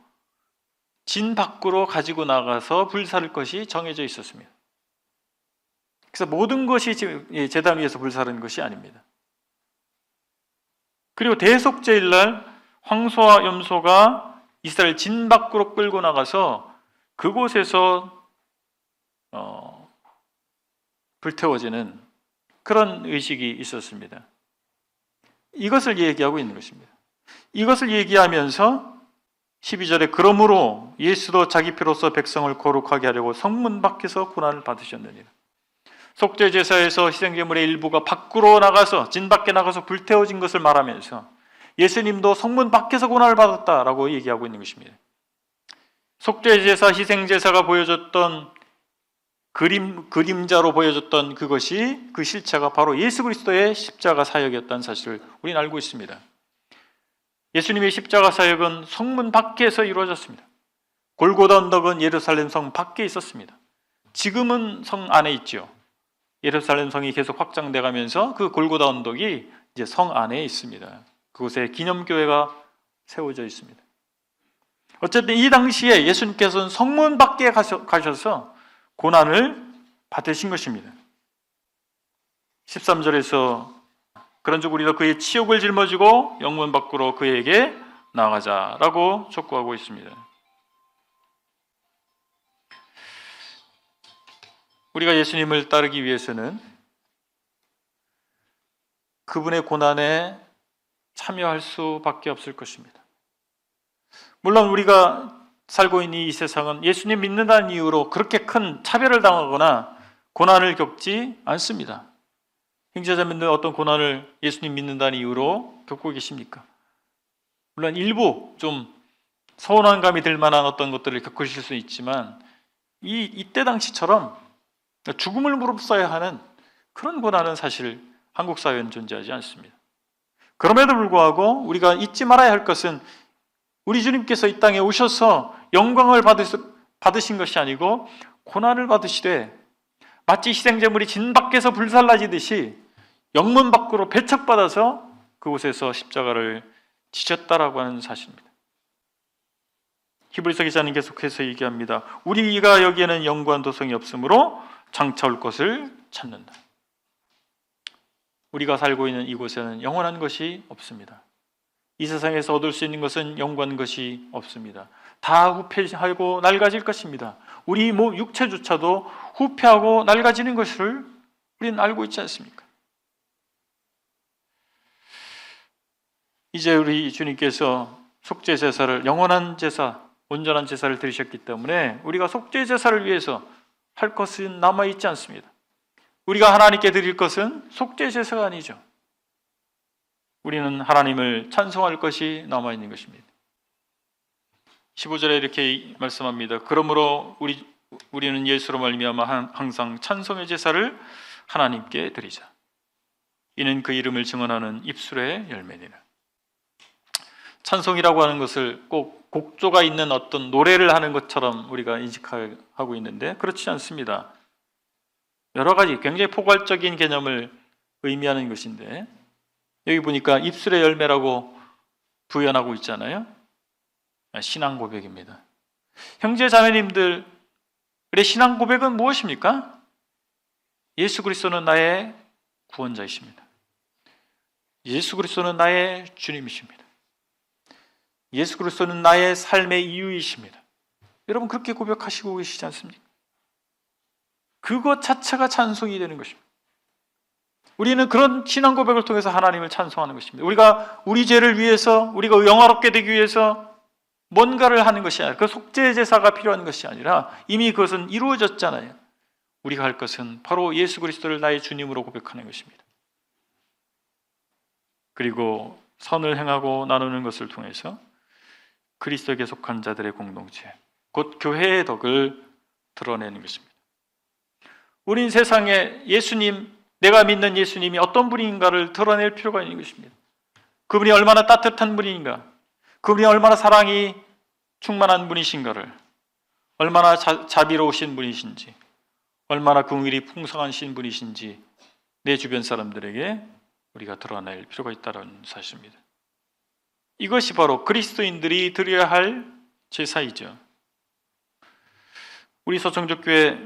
진 밖으로 가지고 나가서 불사를 것이 정해져 있었습니다. 그래서 모든 것이 제단 위에서 불사르는 것이 아닙니다. 그리고 대속죄일 날 황소와 염소가 이스라엘 진 밖으로 끌고 나가서 그곳에서 불태워지는 그런 의식이 있었습니다. 이것을 얘기하고 있는 것입니다. 이것을 얘기하면서 12절에 그러므로 예수도 자기 피로써 백성을 거룩하게 하려고 성문 밖에서 고난을 받으셨느니라. 속죄제사에서 희생제물의 일부가 밖으로 나가서 진 밖에 나가서 불태워진 것을 말하면서 예수님도 성문 밖에서 고난을 받았다라고 얘기하고 있는 것입니다. 속죄제사, 희생제사가 보여줬던 그림자로 보여줬던 그것이, 그 실체가 바로 예수 그리스도의 십자가 사역이었다는 사실을 우리는 알고 있습니다. 예수님의 십자가 사역은 성문 밖에서 이루어졌습니다. 골고다 언덕은 예루살렘 성 밖에 있었습니다. 지금은 성 안에 있죠. 예루살렘 성이 계속 확장돼 가면서 그 골고다 언덕이 이제 성 안에 있습니다. 그곳에 기념교회가 세워져 있습니다. 어쨌든 이 당시에 예수님께서는 성문 밖에 가셔서 고난을 받으신 것입니다. 13절에서 그런즉 우리가 그의 치욕을 짊어지고 영문 밖으로 그에게 나가자라고 촉구하고 있습니다. 우리가 예수님을 따르기 위해서는 그분의 고난에 참여할 수밖에 없을 것입니다. 물론 우리가 살고 있는 이 세상은 예수님 믿는다는 이유로 그렇게 큰 차별을 당하거나 고난을 겪지 않습니다. 형제자매들, 어떤 고난을 예수님 믿는다는 이유로 겪고 계십니까? 물론 일부 좀 서운한 감이 들 만한 어떤 것들을 겪으실 수 있지만 이때 당시처럼 죽음을 무릅써야 하는 그런 고난은 사실 한국 사회에는 존재하지 않습니다. 그럼에도 불구하고 우리가 잊지 말아야 할 것은 우리 주님께서 이 땅에 오셔서 영광을 받으신 것이 아니고 고난을 받으시되 마치 희생제물이 진 밖에서 불살라지듯이 영문 밖으로 배척받아서 그곳에서 십자가를 지셨다라고 하는 사실입니다. 히브리서 기자는 계속해서 얘기합니다. 우리가 여기에는 영구한 도성이 없으므로 장차 올 것을 찾는다. 우리가 살고 있는 이곳에는 영원한 것이 없습니다. 이 세상에서 얻을 수 있는 것은 영원한 것이 없습니다. 다 후패하고 낡아질 것입니다. 우리 몸 육체조차도 후패하고 낡아지는 것을 우리는 알고 있지 않습니까? 이제 우리 주님께서 속죄제사를, 영원한 제사, 온전한 제사를 드리셨기 때문에 우리가 속죄제사를 위해서 할 것은 남아있지 않습니다. 우리가 하나님께 드릴 것은 속죄제사가 아니죠. 우리는 하나님을 찬송할 것이 남아있는 것입니다. 15절에 이렇게 말씀합니다. 그러므로 우리는 예수로 말미암아 항상 찬송의 제사를 하나님께 드리자. 이는 그 이름을 증언하는 입술의 열매니라. 찬송이라고 하는 것을 꼭 곡조가 있는 어떤 노래를 하는 것처럼 우리가 인식하고 있는데 그렇지 않습니다. 여러 가지 굉장히 포괄적인 개념을 의미하는 것인데 여기 보니까 입술의 열매라고 부연하고 있잖아요. 신앙 고백입니다. 형제 자매님들의 신앙 고백은 무엇입니까? 예수 그리스도는 나의 구원자이십니다. 예수 그리스도는 나의 주님이십니다. 예수 그리스도는 나의 삶의 이유이십니다. 여러분 그렇게 고백하시고 계시지 않습니까? 그것 자체가 찬송이 되는 것입니다. 우리는 그런 신앙 고백을 통해서 하나님을 찬송하는 것입니다. 우리가 우리 죄를 위해서, 우리가 영화롭게 되기 위해서 뭔가를 하는 것이 아니라, 그 속죄 제사가 필요한 것이 아니라 이미 그것은 이루어졌잖아요. 우리가 할 것은 바로 예수 그리스도를 나의 주님으로 고백하는 것입니다. 그리고 선을 행하고 나누는 것을 통해서 그리스도에게 속한 자들의 공동체, 곧 교회의 덕을 드러내는 것입니다. 우린 세상에 예수님, 내가 믿는 예수님이 어떤 분인가를 드러낼 필요가 있는 것입니다. 그분이 얼마나 따뜻한 분인가, 그분이 얼마나 사랑이 충만한 분이신가를, 얼마나 자비로우신 분이신지, 얼마나 긍휼이 풍성하신 분이신지 내 주변 사람들에게 우리가 드러낼 필요가 있다는 사실입니다. 이것이 바로 그리스도인들이 드려야 할 제사이죠. 우리 서청적교회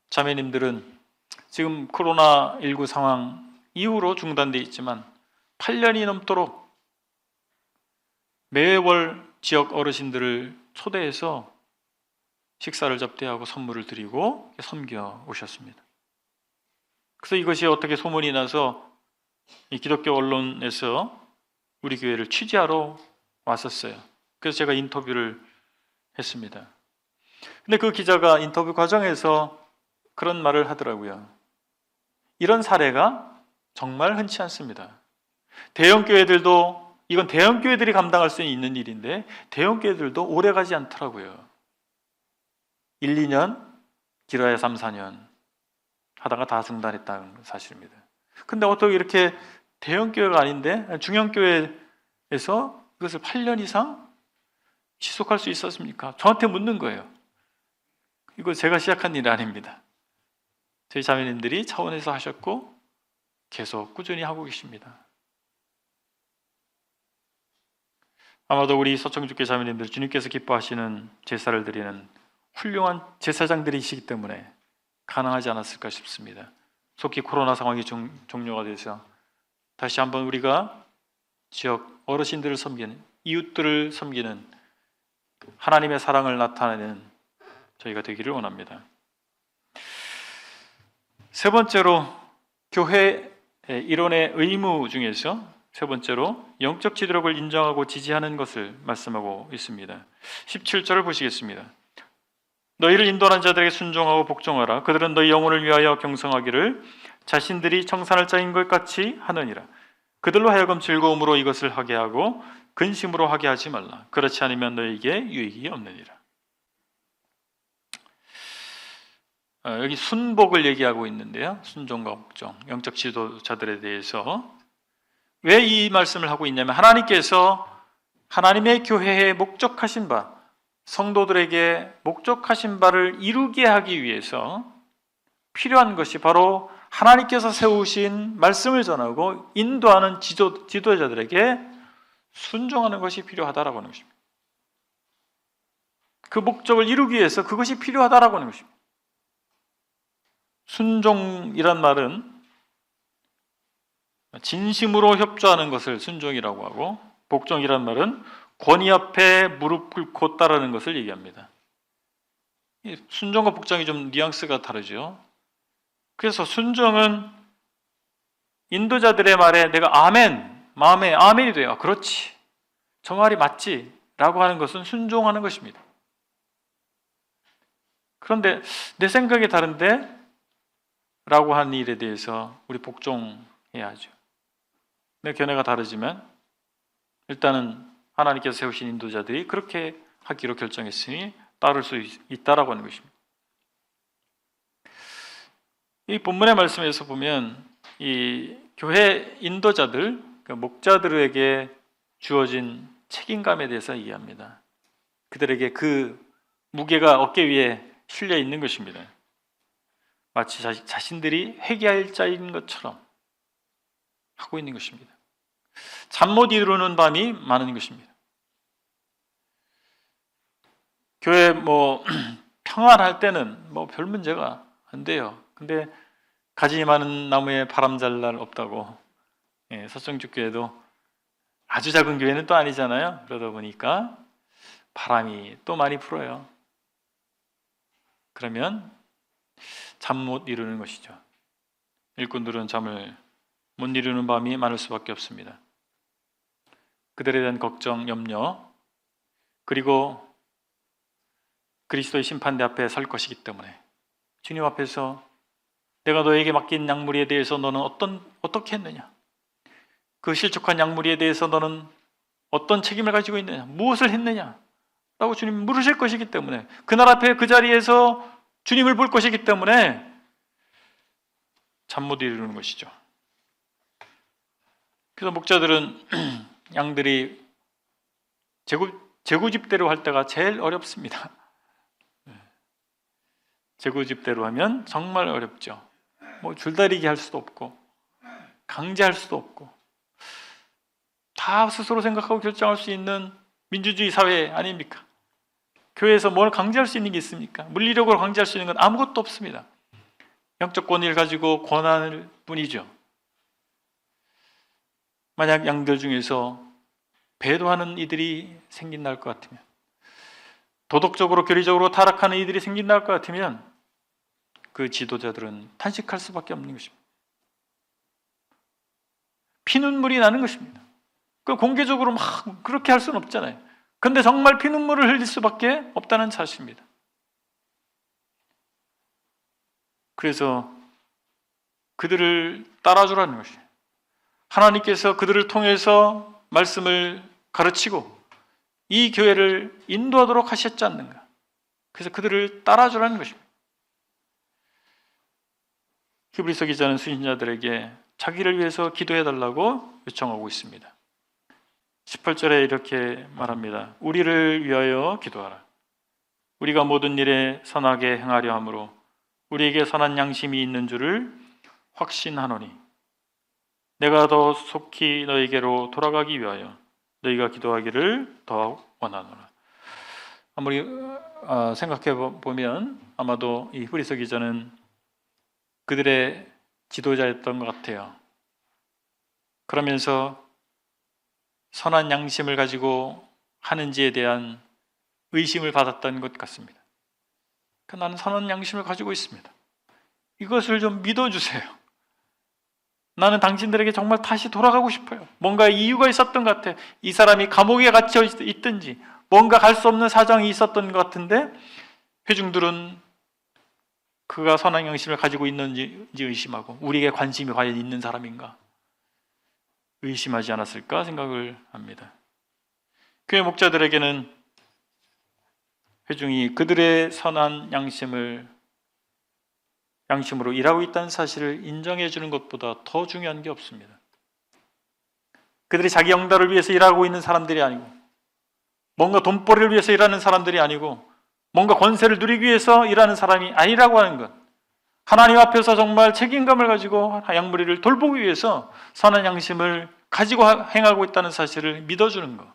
자매님들은 지금 코로나19 상황 이후로 중단되어 있지만 8년이 넘도록 매월 지역 어르신들을 초대해서 식사를 접대하고 선물을 드리고 섬겨 오셨습니다. 그래서 이것이 어떻게 소문이 나서 이 기독교 언론에서 우리 교회를 취재하러 왔었어요. 그래서 제가 인터뷰를 했습니다. 근데 그 기자가 인터뷰 과정에서 그런 말을 하더라고요. 이런 사례가 정말 흔치 않습니다. 대형 교회들도, 이건 대형 교회들이 감당할 수 있는 일인데 대형 교회들도 오래 가지 않더라고요. 1, 2년, 길어야 3, 4년 하다가 다 중단했다는 사실입니다. 근데 어떻게 이렇게 대형 교회가 아닌데 중형 교회에서 이것을 8년 이상 지속할 수 있었습니까? 저한테 묻는 거예요. 이거 제가 시작한 일 아닙니다. 저희 자매님들이 차원에서 하셨고 계속 꾸준히 하고 계십니다. 아마도 우리 서청주교 자매님들, 주님께서 기뻐하시는 제사를 드리는 훌륭한 제사장들이시기 때문에 가능하지 않았을까 싶습니다. 속히 코로나 상황이 종료가 돼서 다시 한번 우리가 지역 어르신들을 섬기는, 이웃들을 섬기는 하나님의 사랑을 나타내는 저희가 되기를 원합니다. 세 번째로, 교회 일원의 의무 중에서 세 번째로 영적 지도력을 인정하고 지지하는 것을 말씀하고 있습니다. 17절을 보시겠습니다. 너희를 인도하는 자들에게 순종하고 복종하라. 그들은 너희 영혼을 위하여 경성하기를 자신들이 청산할 자인 것 같이 하느니라. 그들로 하여금 즐거움으로 이것을 하게 하고 근심으로 하게 하지 말라. 그렇지 않으면 너희에게 유익이 없느니라. 여기 순복을 얘기하고 있는데요. 순종과 복종, 영적 지도자들에 대해서 왜 이 말씀을 하고 있냐면, 하나님께서 하나님의 교회에 목적하신 바, 성도들에게 목적하신 바를 이루게 하기 위해서 필요한 것이 바로 하나님께서 세우신 말씀을 전하고 인도하는 지도자들에게 순종하는 것이 필요하다라고 하는 것입니다. 그 목적을 이루기 위해서 그것이 필요하다라고 하는 것입니다. 순종이란 말은 진심으로 협조하는 것을 순종이라고 하고, 복종이란 말은 권위 앞에 무릎 꿇고 따르는 것을 얘기합니다. 순종과 복종이 좀 뉘앙스가 다르죠. 그래서 순종은 인도자들의 말에 내가 아멘, 마음에 아멘이 돼요. 그렇지, 저 말이 맞지 라고 하는 것은 순종하는 것입니다. 그런데 내 생각이 다른데 라고 하는 일에 대해서 우리 복종해야 하죠. 내 견해가 다르지만 일단은 하나님께서 세우신 인도자들이 그렇게 하기로 결정했으니 따를 수 있다라고 하는 것입니다. 이 본문의 말씀에서 보면 이 교회 인도자들, 목자들에게 주어진 책임감에 대해서 얘기합니다. 그들에게 그 무게가 어깨 위에 실려 있는 것입니다. 마치 자신들이 회개할 자인 것처럼 하고 있는 것입니다. 잠 못 이루는 밤이 많은 것입니다. 교회 평안할 때는 별 문제가 안 돼요. 근데 가지 많은 나무에 바람 잘 날 없다고, 서청주교회도 아주 작은 교회는 또 아니잖아요. 그러다 보니까 바람이 또 많이 불어요. 그러면 잠 못 이루는 것이죠. 일꾼들은 잠을 못 이루는 밤이 많을 수밖에 없습니다. 그들에 대한 걱정, 염려, 그리고 그리스도의 심판대 앞에 설 것이기 때문에 주님 앞에서 내가 너에게 맡긴 약물에 대해서 너는 어떻게 했느냐? 그 실족한 약물에 대해서 너는 어떤 책임을 가지고 있느냐? 무엇을 했느냐? 라고 주님 물으실 것이기 때문에, 그날 앞에 그 자리에서 주님을 볼 것이기 때문에 잠 못 이루는 것이죠. 그래서 목자들은 양들이 재구집대로 할 때가 제일 어렵습니다. 재구집대로 하면 정말 어렵죠. 줄다리기 할 수도 없고 강제할 수도 없고, 다 스스로 생각하고 결정할 수 있는 민주주의 사회 아닙니까? 교회에서 뭘 강제할 수 있는 게 있습니까? 물리력으로 강제할 수 있는 건 아무것도 없습니다. 영적 권위를 가지고 권한을 뿐이죠. 만약 양들 중에서 배도하는 이들이 생긴다 할 것 같으면, 도덕적으로 교리적으로 타락하는 이들이 생긴다 할 것 같으면 그 지도자들은 탄식할 수밖에 없는 것입니다. 피눈물이 나는 것입니다. 그 공개적으로 막 그렇게 할 수는 없잖아요. 근데 정말 피눈물을 흘릴 수밖에 없다는 사실입니다. 그래서 그들을 따라주라는 것이에요. 하나님께서 그들을 통해서 말씀을 가르치고 이 교회를 인도하도록 하셨지 않는가. 그래서 그들을 따라주라는 것입니다. 히브리서 기자는 수신자들에게 자기를 위해서 기도해달라고 요청하고 있습니다. 18절에 이렇게 말합니다. 우리를 위하여 기도하라. 우리가 모든 일에 선하게 행하려 함으로 우리에게 선한 양심이 있는 줄을 확신하노니 내가 더 속히 너에게로 돌아가기 위하여 너희가 기도하기를 더 원하노라. 아무리 생각해 보면 아마도 이 히브리서 기자는 그들의 지도자였던 것 같아요. 그러면서 선한 양심을 가지고 하는지에 대한 의심을 받았던 것 같습니다. 나는 선한 양심을 가지고 있습니다. 이것을 좀 믿어주세요. 나는 당신들에게 정말 다시 돌아가고 싶어요. 뭔가 이유가 있었던 것 같아요. 이 사람이 감옥에 갇혀 있든지 뭔가 갈 수 없는 사정이 있었던 것 같은데 회중들은 그가 선한 양심을 가지고 있는지 의심하고 우리에게 관심이 과연 있는 사람인가 의심하지 않았을까 생각을 합니다. 교회 목자들에게는 회중이 그들의 선한 양심으로 일하고 있다는 사실을 인정해 주는 것보다 더 중요한 게 없습니다. 그들이 자기 영달을 위해서 일하고 있는 사람들이 아니고 뭔가 돈벌이를 위해서 일하는 사람들이 아니고 뭔가 권세를 누리기 위해서 일하는 사람이 아니라고 하는 것, 하나님 앞에서 정말 책임감을 가지고 양무리를 돌보기 위해서 선한 양심을 가지고 행하고 있다는 사실을 믿어주는 것,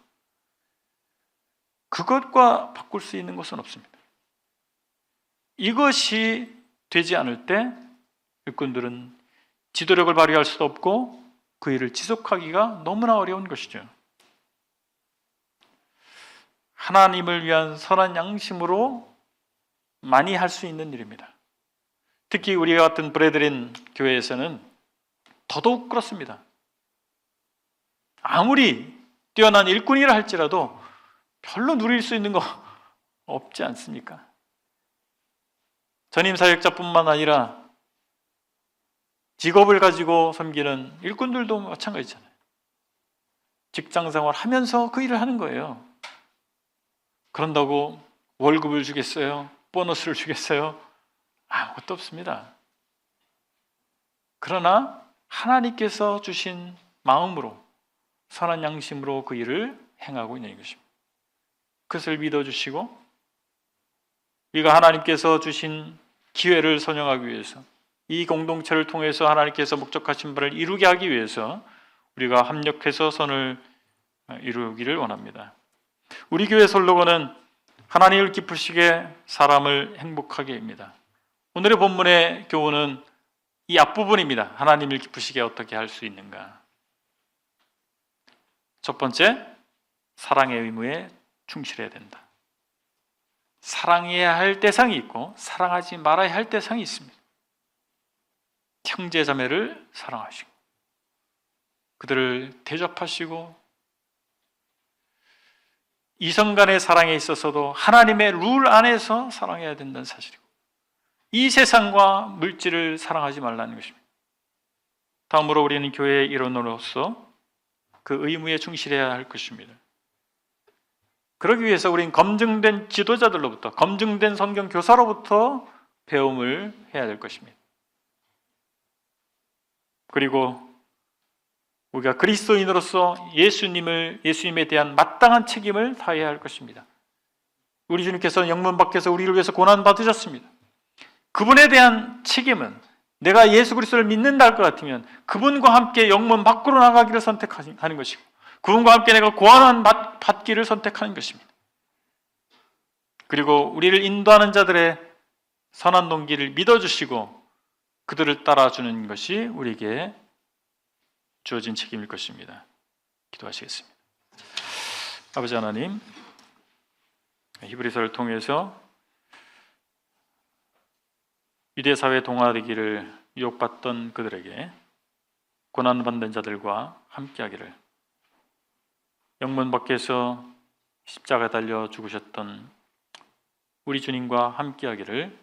그것과 바꿀 수 있는 것은 없습니다. 이것이 되지 않을 때 일꾼들은 지도력을 발휘할 수도 없고 그 일을 지속하기가 너무나 어려운 것이죠. 하나님을 위한 선한 양심으로 많이 할 수 있는 일입니다. 특히 우리와 같은 브레드린 교회에서는 더더욱 그렇습니다. 아무리 뛰어난 일꾼이라 할지라도 별로 누릴 수 있는 거 없지 않습니까? 전임 사역자뿐만 아니라 직업을 가지고 섬기는 일꾼들도 마찬가지잖아요. 직장생활 하면서 그 일을 하는 거예요. 그런다고 월급을 주겠어요? 보너스를 주겠어요? 아무것도 없습니다. 그러나 하나님께서 주신 마음으로 선한 양심으로 그 일을 행하고 있는 것입니다. 그것을 믿어주시고 우리가 하나님께서 주신 기회를 선용하기 위해서 이 공동체를 통해서 하나님께서 목적하신 바를 이루게 하기 위해서 우리가 합력해서 선을 이루기를 원합니다. 우리 교회 슬로건은 하나님을 기쁘시게 사람을 행복하게 입니다. 오늘의 본문의 교훈은 이 앞부분입니다. 하나님을 기쁘시게 어떻게 할 수 있는가. 첫 번째, 사랑의 의무에 충실해야 된다. 사랑해야 할 대상이 있고 사랑하지 말아야 할 대상이 있습니다. 형제 자매를 사랑하시고 그들을 대접하시고 이성 간의 사랑에 있어서도 하나님의 룰 안에서 사랑해야 된다는 사실이고 이 세상과 물질을 사랑하지 말라는 것입니다. 다음으로 우리는 교회의 일원으로서 그 의무에 충실해야 할 것입니다. 그러기 위해서 우리는 검증된 지도자들로부터, 검증된 성경 교사로부터 배움을 해야 될 것입니다. 그리고 우리가 그리스도인으로서 예수님에 대한 마땅한 책임을 다해야 할 것입니다. 우리 주님께서는 영문 밖에서 우리를 위해서 고난 받으셨습니다. 그분에 대한 책임은 내가 예수 그리스도를 믿는다 할 것 같으면 그분과 함께 영문 밖으로 나가기를 선택하는 것이고 그분과 함께 내가 고난 받기를 선택하는 것입니다. 그리고 우리를 인도하는 자들의 선한 동기를 믿어주시고 그들을 따라주는 것이 우리에게 주어진 책임일 것입니다. 기도하시겠습니다. 아버지 하나님, 히브리서를 통해서 유대사회 동화되기를 유혹받던 그들에게 고난받는 자들과 함께하기를, 영문 밖에서 십자가 달려 죽으셨던 우리 주님과 함께하기를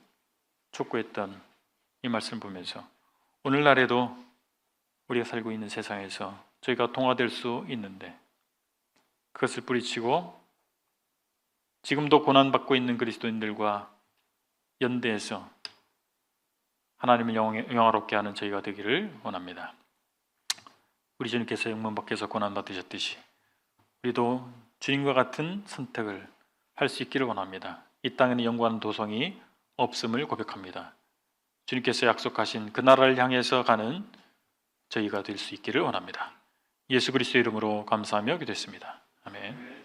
촉구했던 이 말씀을 보면서 오늘날에도 우리가 살고 있는 세상에서 저희가 동화될 수 있는데, 그것을 뿌리치고 지금도 고난받고 있는 그리스도인들과 연대해서 하나님을 영화롭게 하는 저희가 되기를 원합니다. 우리 주님께서 영문 밖에서 고난받으셨듯이 우리도 주님과 같은 선택을 할 수 있기를 원합니다. 이 땅에는 영광 도성이 없음을 고백합니다. 주님께서 약속하신 그 나라를 향해서 가는 저희가 될 수 있기를 원합니다. 예수 그리스도의 이름으로 감사하며 기도했습니다. 아멘.